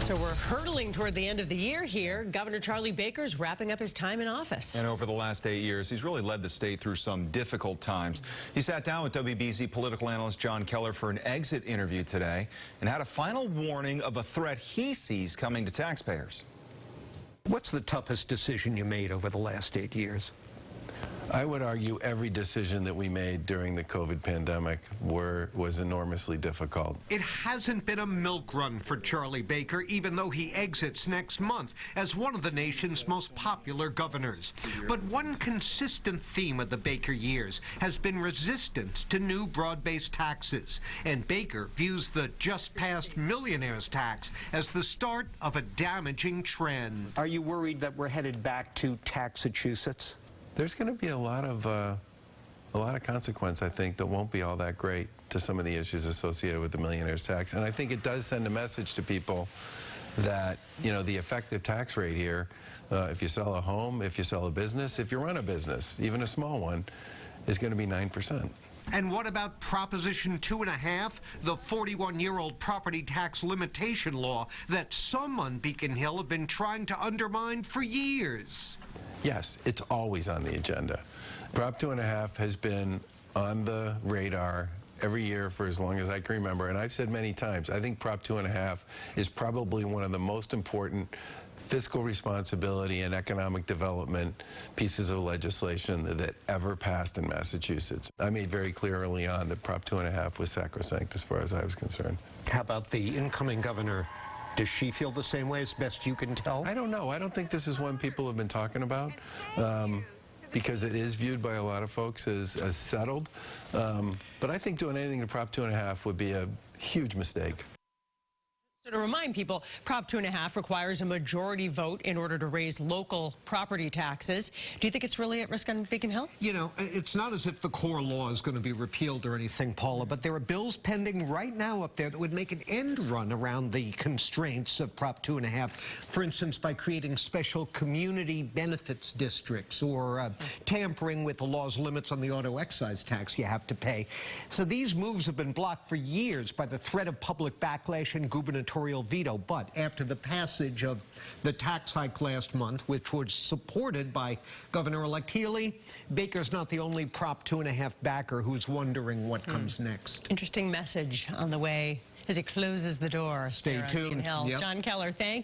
So we're hurtling toward the end of the year here. Governor Charlie Baker's wrapping up his time in office. And over the last 8 years, he's really led the state through some difficult times. He sat down with WBZ political analyst John Keller for an exit interview today and had a final warning of a threat he sees coming to taxpayers. What's the toughest decision you made over the last 8 years? I would argue every decision that we made during the COVID pandemic was enormously difficult. It hasn't been a milk run for Charlie Baker, even though he exits next month as one of the nation's most popular governors. But one consistent theme of the Baker years has been resistance to new broad-based taxes. And Baker views the just-passed millionaires tax as the start of a damaging trend. Are you worried that we're headed back to Taxachusetts? There's going to be a lot of consequence, I think, that won't be all that great to some of the issues associated with the millionaire's tax. And I think it does send a message to people that, you know, the effective tax rate here, if you sell a home, if you sell a business, if you run a business, even a small one, is going to be 9%. And what about Proposition 2.5, the 41-year-old property tax limitation law that some on Beacon Hill have been trying to undermine for years? Yes, it's always on the agenda. Prop 2.5 has been on the radar every year for as long as I can remember, and I've said many times, I think Prop 2.5 is probably one of the most important fiscal responsibility and economic development pieces of legislation that ever passed in Massachusetts. I made very clear early on that Prop 2.5 was sacrosanct as far as I was concerned. How about the incoming governor? Does she feel the same way, as best you can tell? I don't know. I don't think this is one people have been talking about because it is viewed by a lot of folks as settled. But I think doing anything to Prop 2.5 would be a huge mistake. So to remind people, Prop 2.5 requires a majority vote in order to raise local property taxes. Do you think it's really at risk on Beacon Hill? You know, it's not as if the core law is going to be repealed or anything, Paula, but there are bills pending right now up there that would make an end run around the constraints of Prop 2.5. For instance, by creating special community benefits districts or tampering with the law's limits on the auto excise tax you have to pay. So these moves have been blocked for years by the threat of public backlash and gubernatorial veto. But after the passage of the tax hike last month, which was supported by Governor-elect Healy, Baker's not the only Prop 2.5 backer who's wondering what comes next. Interesting message on the way as he closes the door. Stay tuned. Yep. John Keller, thank you.